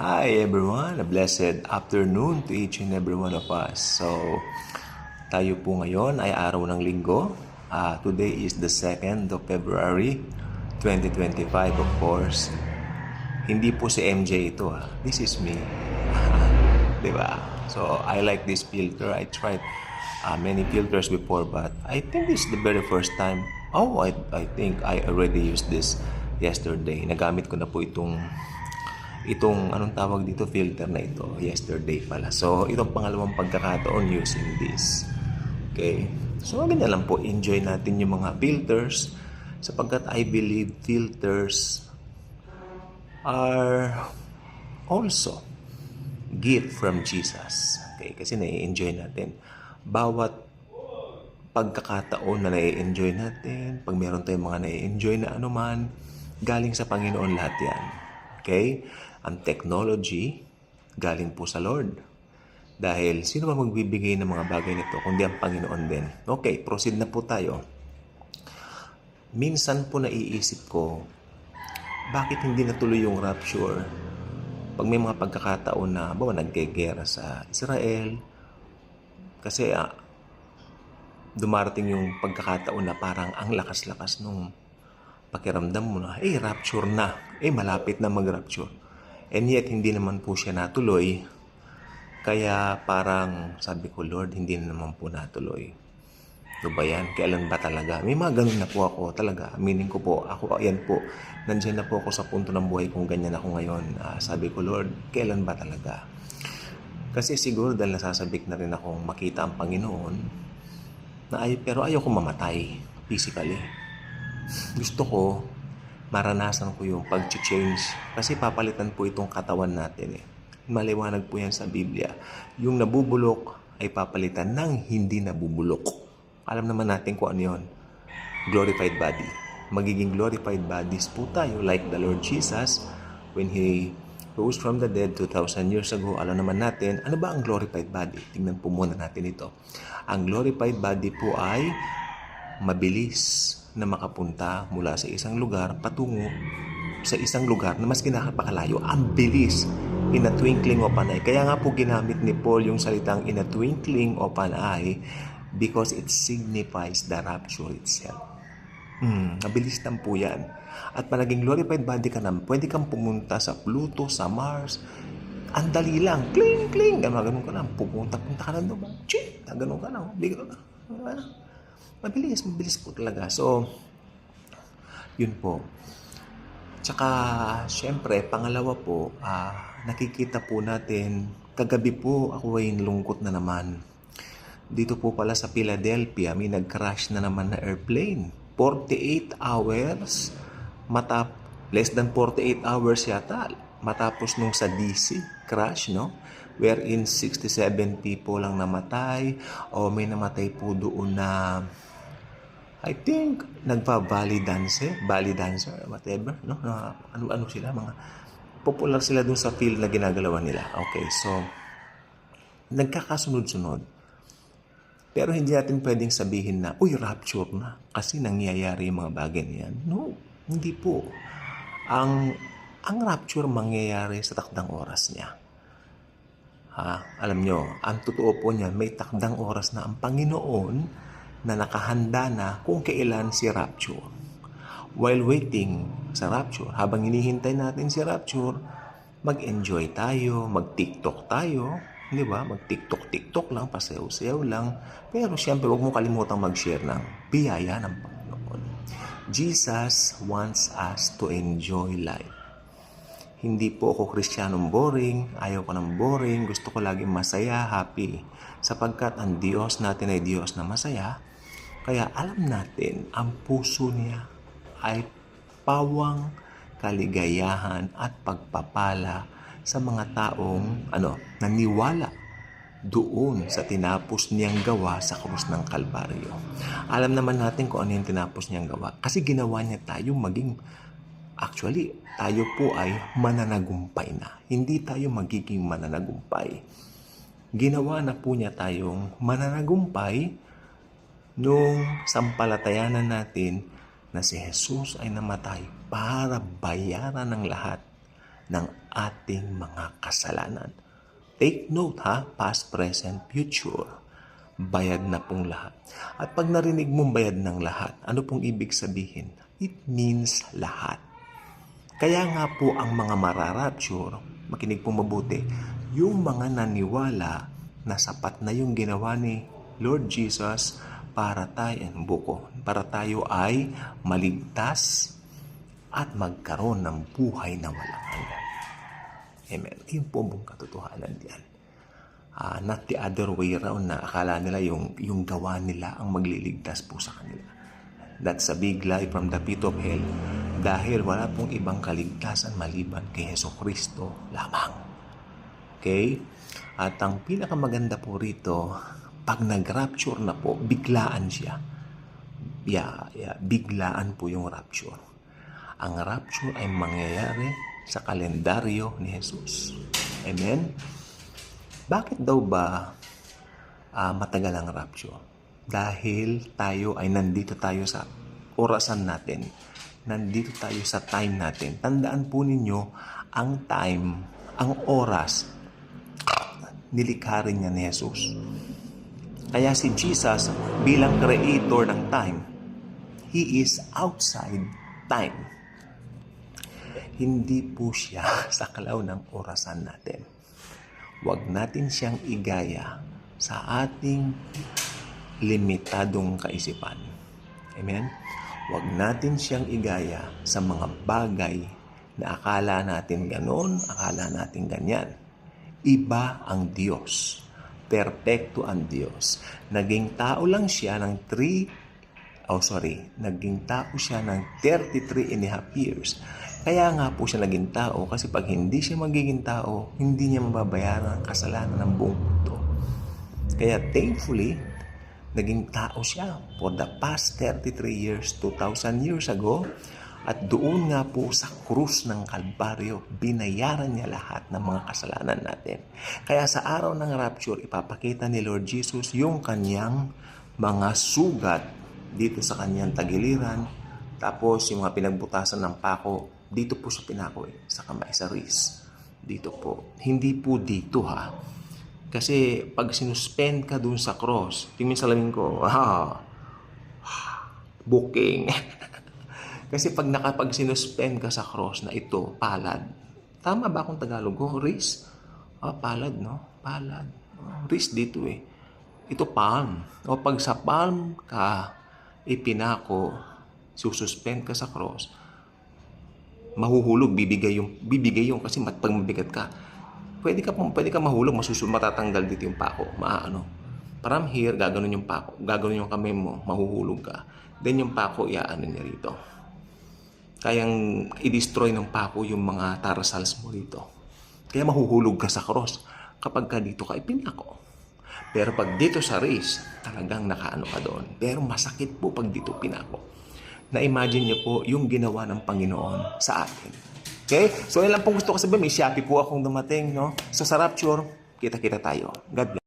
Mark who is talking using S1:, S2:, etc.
S1: Hi everyone, a blessed afternoon to each and every one of us. So, tayo po ngayon ay araw ng linggo. Today is the 2nd of February 2025, of course. Hindi po si MJ ito This is me. Diba? So, I like this filter. I tried many filters before, but I think this is the very first time. I think I already used this yesterday. Nagamit ko na po itong anong tawag dito, filter na ito yesterday pala. So itong pangalawang pagkakataon using this. Okay, so ganyan lang po, enjoy natin yung mga filters sapagkat I believe filters are also gift from Jesus. Okay, kasi nai-enjoy natin bawat pagkakataon na nai-enjoy natin. Pag meron tayong mga nai-enjoy na anuman, galing sa Panginoon lahat yan. Okay? Ang technology, galing po sa Lord. Dahil sino ba magbibigay ng mga bagay nito kundi ang Panginoon din? Okay, proceed na po tayo. Minsan po naiisip ko, bakit hindi natuloy yung rapture? Pag may mga pagkakataon na, nagkegera sa Israel, kasi dumarating yung pagkakataon na parang ang lakas-lakas nung pakiramdam mo na, rapture na. Malapit na mag-rapture. And yet, hindi naman po siya natuloy. Kaya parang sabi ko, Lord, hindi na naman po natuloy. Ano ba yan? Kailan ba talaga? May mga ganun na po ako talaga. Meaning ko po, ayan po, nandiyan na po ako sa punto ng buhay kung ganyan ako ngayon. Sabi ko, Lord, kailan ba talaga? Kasi siguro dahil nasasabik na rin akong makita ang Panginoon, pero ayaw ko mamatay physically. Gusto ko, maranasan ko yung pag-change. Kasi papalitan po itong katawan natin Maliwanag po yan sa Biblia. Yung nabubulok ay papalitan ng hindi nabubulok. Alam naman natin kung ano yun. Glorified body. Magiging glorified bodies po tayo like the Lord Jesus when He rose from the dead 2,000 years ago. Alam naman natin, ano ba ang glorified body? Tingnan po muna natin ito. Ang glorified body po ay mabilis na makapunta mula sa isang lugar patungo sa isang lugar na mas kinakapakalayo. Ang bilis, in a twinkling of an eye. Kaya nga po ginamit ni Paul yung salitang in a twinkling of an eye because it signifies the rapture itself. Mabilis lang po yan. At palaging glorified body ka na, pwede kang pumunta sa Pluto, sa Mars. Ang dali lang. Kling, kling. Ganun ka lang. Punta ka na doon. Ganun ka lang. Bigla ka. Mabilis po talaga. So, yun po. Tsaka, syempre, pangalawa po, nakikita po natin, kagabi po ako ay lungkot na naman. Dito po pala sa Philadelphia, may nag-crash na naman na airplane. 48 hours, less than 48 hours yata, matapos nung sa DC, crash, no? Wherein 67 people lang namatay, o may namatay po doon na I think nagpa-belly dancer, whatever, no? Ano sila, mga popular sila dun sa field na ginagalawan nila. Okay, so nagkakasunod-sunod. Pero hindi natin pwedeng sabihin na, rapture na kasi nangyayari yung mga bagay niyan. No, hindi po. Ang rapture mangyayari sa takdang oras niya. Alam nyo, ang totoo po niyan, may takdang oras na ang Panginoon na nakahanda na kung kailan si rapture. While waiting sa rapture, habang hinihintay natin si rapture, mag-enjoy tayo, mag-TikTok tayo, di ba? Mag-TikTok lang, pasayaw-sayaw lang. Pero siyempre, huwag mo kalimutang mag-share ng biyaya ng Panginoon. Jesus wants us to enjoy life. Hindi po ako Kristiyanong boring, ayaw ko ng boring, gusto ko laging masaya, happy. Sapagkat ang Diyos natin ay Diyos na masaya, kaya alam natin, ang puso niya ay pawang kaligayahan at pagpapala sa mga taong naniwala doon sa tinapos niyang gawa sa krus ng Kalbaryo. Alam naman natin kung ano yung tinapos niyang gawa. Kasi ginawa niya tayo actually, tayo po ay mananagumpay na. Hindi tayo magiging mananagumpay. Ginawa na po niya tayong mananagumpay nung sampalatayanan natin na si Jesus ay namatay para bayaran ng lahat ng ating mga kasalanan. Take note ha, past, present, future. Bayad na pong lahat. At pag narinig mong bayad ng lahat, ano pong ibig sabihin? It means lahat. Kaya nga po ang mga mararapture, makinig po mabuti, yung mga naniwala na sapat na yung ginawa ni Lord Jesus para tayo ay maligtas at magkaroon ng buhay na walang hanggan. Amen. Yun po ang katotohanan diyan. Not the other way around na akala nila yung gawa nila ang magliligtas po sa kanila. That's a big lie from the pit of hell dahil wala pong ibang kaligtasan maliban kay Jesucristo lamang. Okay? At ang pinakamaganda po rito, pag nag-rapture na po, biglaan siya. Biglaan po yung rapture. Ang rapture ay mangyayari sa kalendaryo ni Jesus. Amen? Bakit daw ba matagal ang rapture? Dahil nandito tayo sa orasan natin. Nandito tayo sa time natin. Tandaan po ninyo, ang time, ang oras, nilikha rin niya ni Jesus. Kaya si Jesus, bilang creator ng time, He is outside time. Hindi po siya sa kalaw ng orasan natin. Huwag natin siyang igaya sa ating limitadong kaisipan. Amen? Huwag natin siyang igaya sa mga bagay na akala natin ganon, akala natin ganyan. Iba ang Diyos. Perpekto ang Diyos. Naging tao siya ng 33 and a half years. Kaya nga po siya naging tao kasi pag hindi siya magiging tao, hindi niya mababayaran ang kasalanan ng buong mundo. Kaya thankfully, naging tao siya for the past 33 years, 2,000 years ago. At doon nga po sa krus ng Kalbaryo, binayaran niya lahat ng mga kasalanan natin. Kaya sa araw ng rapture, ipapakita ni Lord Jesus yung kanyang mga sugat dito sa kanyang tagiliran. Tapos yung mga pinagbutasan ng pako, dito po sa pinako sa kamay, sa wrist. Dito po. Hindi po dito ha. Kasi pag sinuspend ka dun sa cross, tingin sa salamin ko, booking. Kasi pag sinuspend ka sa cross na ito, palad. Tama ba akong Tagalog ko? Wrist? Palad, no? Palad. Wrist dito eh. Ito palm. O pag sa palm ka ipinako, sususpend ka sa cross, mahuhulog, bibigay yung kasi pag mabigat ka, pwede ka mahulog, matatanggal dito yung pako, from here, gaganon yung pako, gaganon yung kamay mo, mahuhulog ka, then yung pako, iaano niya rito, kayang i-destroy ng pako yung mga tarsals mo rito, kaya mahuhulog ka sa cross, kapag ka dito ka ipinako. Pero pag dito sa wrist, talagang nakaano ka doon, pero masakit po pag dito pinako. Na-imagine niyo po yung ginawa ng Panginoon sa atin. Okay? So, yun lang pong gusto ko sabihin. May Shopee po akong dumating, no? So, sa rapture, kita-kita tayo. God bless.